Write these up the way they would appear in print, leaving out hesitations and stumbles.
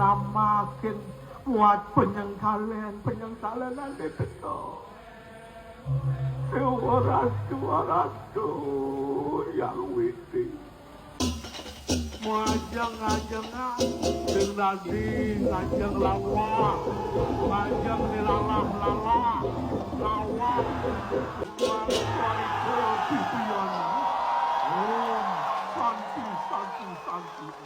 namakin buat penyengkalian nanti betul. Suara-suara yang witi Majang-ajang Sing nadi ngajang lawa Majang nilalah-lalah Lawa Suara-suara pipian Santi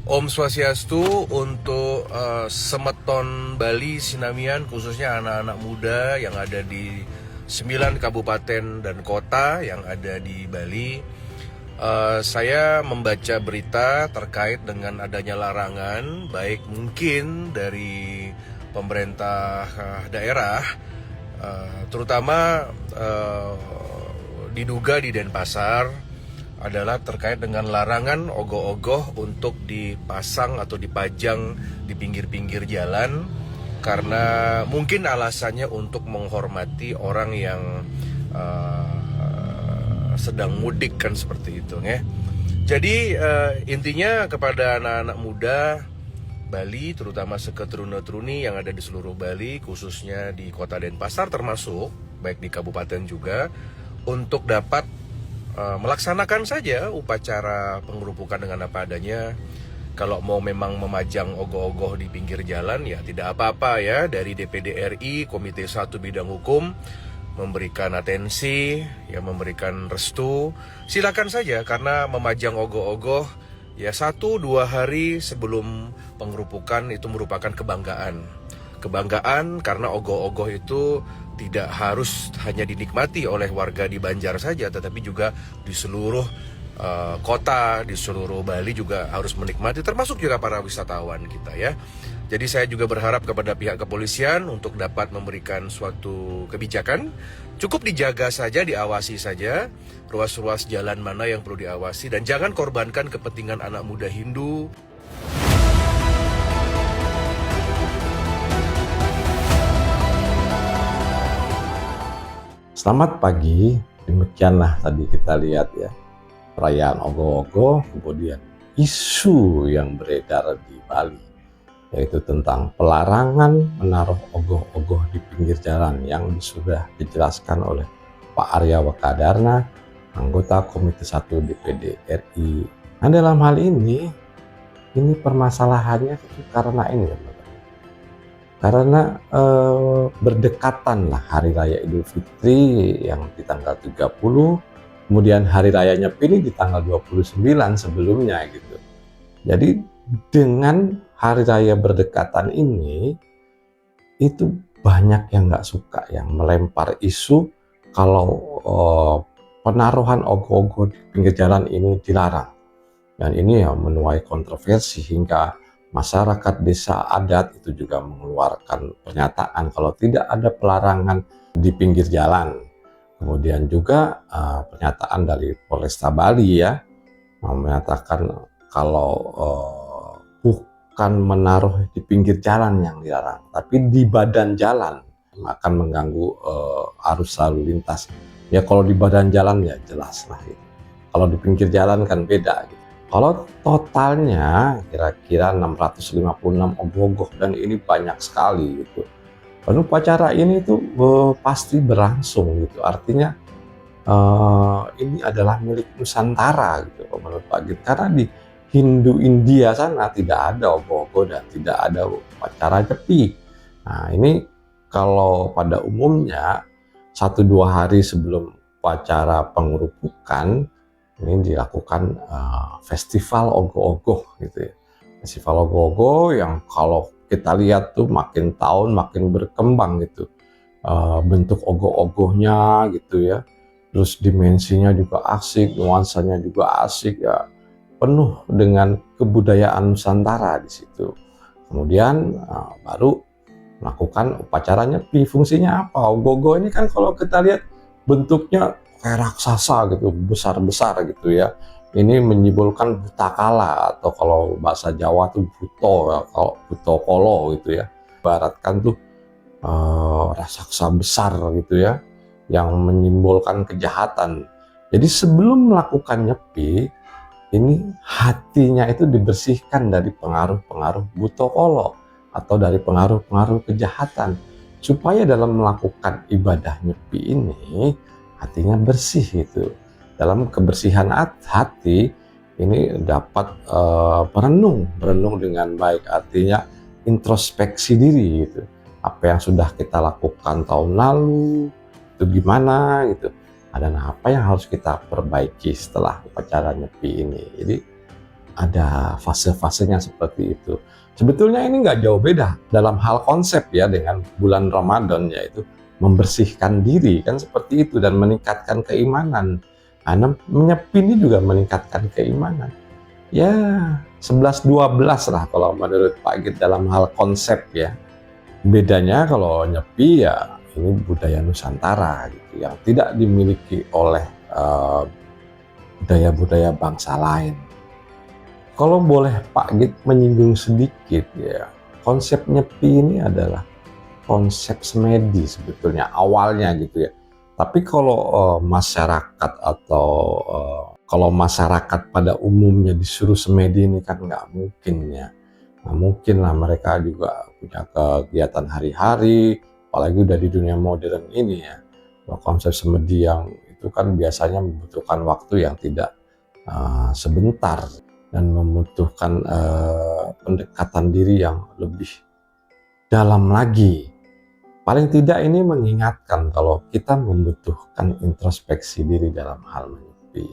Om Swastiastu untuk Semeton Bali Sinamian, khususnya anak-anak muda yang ada di 9 kabupaten dan kota yang ada di Bali. Saya membaca berita terkait dengan adanya larangan, baik mungkin dari pemerintah daerah, terutama diduga di Denpasar, adalah terkait dengan larangan ogoh-ogoh untuk dipasang atau dipajang di pinggir-pinggir jalan, karena mungkin alasannya untuk menghormati orang yang sedang mudik, kan seperti itu ya. Jadi intinya kepada anak-anak muda Bali, terutama seketeruna-teruni yang ada di seluruh Bali, khususnya di kota Denpasar termasuk, baik di kabupaten juga, untuk dapat melaksanakan saja upacara pengerupukan dengan apa adanya. Kalau mau memang memajang ogoh-ogoh di pinggir jalan, ya tidak apa-apa ya. Dari DPD RI, Komite 1 Bidang Hukum, memberikan atensi, ya memberikan restu. Silakan saja, karena memajang ogoh-ogoh ya 1-2 hari sebelum pengerupukan itu merupakan kebanggaan. Kebanggaan karena ogoh-ogoh itu tidak harus hanya dinikmati oleh warga di Banjar saja, tetapi juga di seluruh kota, di seluruh Bali juga harus menikmati, termasuk juga para wisatawan kita ya. Jadi saya juga berharap kepada pihak kepolisian untuk dapat memberikan suatu kebijakan. Cukup dijaga saja, diawasi saja ruas-ruas jalan mana yang perlu diawasi, dan jangan korbankan kepentingan anak muda Hindu. Selamat pagi, demikianlah tadi kita lihat ya, perayaan ogoh-ogoh, kemudian isu yang beredar di Bali, yaitu tentang pelarangan menaruh ogoh-ogoh di pinggir jalan yang sudah dijelaskan oleh Pak Arya Wekadarna, anggota Komite 1 DPD RI. Nah, dalam hal ini permasalahannya karena ini, karena berdekatan lah Hari Raya Idul Fitri yang di tanggal 30, kemudian Hari Raya Nyepi di tanggal 29 sebelumnya gitu. Jadi dengan Hari Raya berdekatan ini, itu banyak yang nggak suka, yang melempar isu kalau penaruhan ogoh-ogoh di pinggir jalan ini dilarang. Dan ini ya menuai kontroversi, hingga masyarakat desa adat itu juga mengeluarkan pernyataan kalau tidak ada pelarangan di pinggir jalan. Kemudian juga pernyataan dari Polresta Bali ya, menyatakan kalau bukan menaruh di pinggir jalan yang dilarang, tapi di badan jalan akan mengganggu arus lalu lintas. Ya kalau di badan jalan ya jelas lah gitu. Kalau di pinggir jalan kan beda gitu. Kalau totalnya kira-kira 656 ogoh-ogoh, dan ini banyak sekali gitu. Dan upacara ini tuh pasti berlangsung gitu. Artinya ini adalah milik Nusantara gitu menurut Pak Git. Karena di Hindu India sana tidak ada ogoh-ogoh dan tidak ada upacara Nyepi. Nah ini kalau pada umumnya 1-2 hari sebelum upacara pengerupukan ini dilakukan festival ogoh-ogoh gitu ya. Festival ogoh-ogoh yang kalau kita lihat tuh makin tahun makin berkembang gitu. Bentuk ogoh-ogohnya gitu ya. Terus dimensinya juga asik, nuansanya juga asik ya. Penuh dengan kebudayaan Nusantara di situ. Kemudian baru melakukan upacara Nyepi. Fungsinya apa? Ogoh-ogoh ini kan kalau kita lihat bentuknya kayak raksasa gitu, besar-besar gitu ya. Ini menyimpulkan buta kala, atau kalau bahasa Jawa tuh buto ya, kalau buto kolo gitu ya. Baratkan tuh raksasa besar gitu ya, yang menyimbolkan kejahatan. Jadi sebelum melakukan nyepi, ini hatinya itu dibersihkan dari pengaruh-pengaruh buto kolo atau dari pengaruh-pengaruh kejahatan, supaya dalam melakukan ibadah nyepi ini hatinya bersih gitu. Dalam kebersihan hati ini dapat merenung dengan baik, artinya introspeksi diri gitu. Apa yang sudah kita lakukan tahun lalu itu gimana gitu, dan apa yang harus kita perbaiki setelah upacara nyepi ini. Jadi ada fase-fasenya seperti itu. Sebetulnya ini nggak jauh beda dalam hal konsep ya dengan bulan Ramadan, yaitu membersihkan diri kan seperti itu dan meningkatkan keimanan. Karena menyepi ini juga meningkatkan keimanan. Ya 11-12 lah kalau menurut Pak Git dalam hal konsep ya. Bedanya kalau nyepi ya ini budaya Nusantara gitu, yang tidak dimiliki oleh budaya-budaya bangsa lain. Kalau boleh Pak Git menyinggung sedikit ya, konsep nyepi ini adalah konsep semedi sebetulnya awalnya gitu ya. Tapi kalau masyarakat atau kalau masyarakat pada umumnya disuruh semedi ini kan nggak mungkin ya. Nggak mungkin lah, mereka juga punya kegiatan hari-hari, apalagi udah di dunia modern ini ya. Kalau konsep semedi yang itu kan biasanya membutuhkan waktu yang tidak sebentar dan membutuhkan pendekatan diri yang lebih dalam lagi. Paling tidak ini mengingatkan kalau kita membutuhkan introspeksi diri dalam hal menyepi.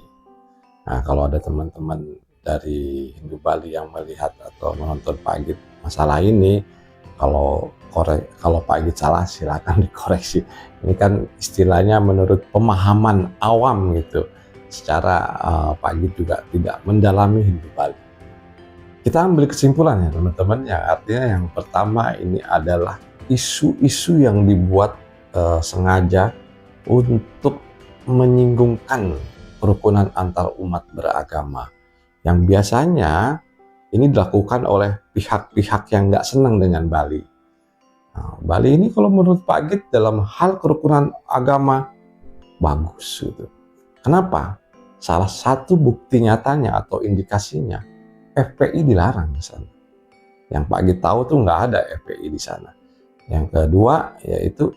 Nah, kalau ada teman-teman dari Hindu Bali yang melihat atau menonton Pak Git masalah ini, kalau Pak Git salah silakan dikoreksi. Ini kan istilahnya menurut pemahaman awam gitu. Secara Pak Git juga tidak mendalami Hindu Bali. Kita ambil kesimpulan ya teman-teman, ya artinya yang pertama ini adalah isu-isu yang dibuat sengaja untuk menyinggungkan kerukunan antar umat beragama, yang biasanya ini dilakukan oleh pihak-pihak yang nggak senang dengan Bali. Nah, Bali ini kalau menurut Pak Git dalam hal kerukunan agama bagus gitu. Kenapa? Salah satu bukti nyatanya atau indikasinya, FPI dilarang di sana. Yang Pak Git tahu tuh nggak ada FPI di sana. Yang kedua yaitu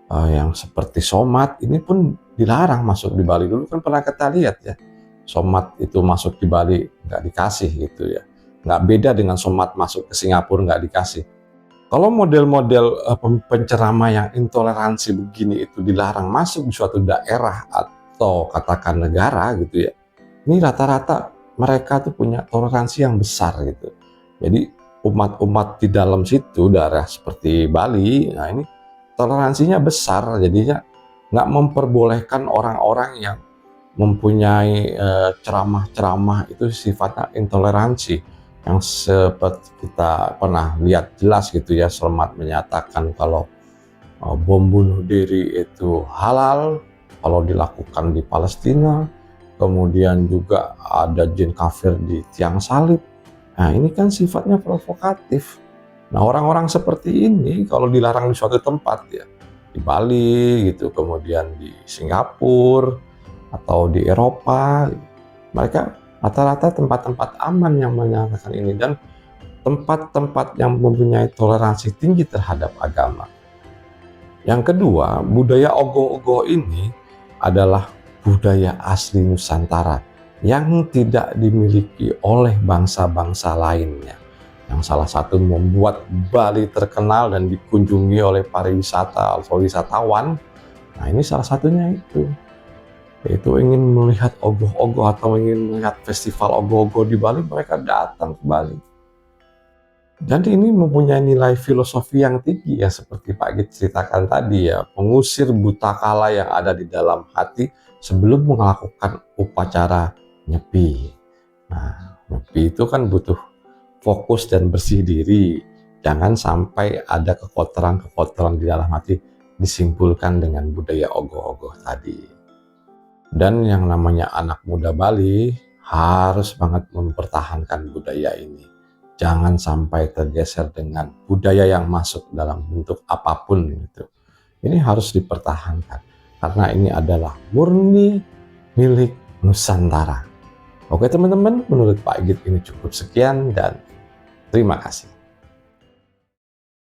yang seperti somat ini pun dilarang masuk di Bali. Dulu kan pernah kita lihat ya, somat itu masuk di Bali nggak dikasih gitu ya. Nggak beda dengan somat masuk ke Singapura nggak dikasih. Kalau model-model penceramah yang intoleransi begini itu dilarang masuk di suatu daerah atau katakan negara gitu ya, ini rata-rata mereka tuh punya toleransi yang besar gitu. Jadi umat-umat di dalam situ, daerah seperti Bali, nah ini toleransinya besar, jadinya nggak memperbolehkan orang-orang yang mempunyai ceramah-ceramah itu sifatnya intoleransi, yang seperti kita pernah lihat jelas gitu ya. Selamat menyatakan kalau bom bunuh diri itu halal kalau dilakukan di Palestina, kemudian juga ada jin kafir di tiang salib. Nah ini kan sifatnya provokatif. Nah orang-orang seperti ini kalau dilarang di suatu tempat ya, di Bali gitu, kemudian di Singapura atau di Eropa, mereka rata-rata tempat-tempat aman yang menyatakan ini, dan tempat-tempat yang mempunyai toleransi tinggi terhadap agama. Yang kedua, budaya ogoh-ogoh ini adalah budaya asli Nusantara yang tidak dimiliki oleh bangsa-bangsa lainnya, yang salah satu membuat Bali terkenal dan dikunjungi oleh pariwisata atau wisatawan. Nah ini salah satunya itu, yaitu ingin melihat ogoh-ogoh atau ingin melihat festival ogoh-ogoh di Bali, mereka datang ke Bali. Dan ini mempunyai nilai filosofi yang tinggi ya, seperti Pak Git ceritakan tadi ya, mengusir buta kala yang ada di dalam hati sebelum melakukan upacara nyepi. Nah, nyepi itu kan butuh fokus dan bersih diri. Jangan sampai ada kekotoran-kekotoran di dalam hati disimpulkan dengan budaya ogoh-ogoh tadi. Dan yang namanya anak muda Bali harus banget mempertahankan budaya ini. Jangan sampai tergeser dengan budaya yang masuk dalam bentuk apapun gitu. Ini harus dipertahankan karena ini adalah murni milik Nusantara. Oke teman-teman, menurut Pak Igit ini cukup sekian dan terima kasih.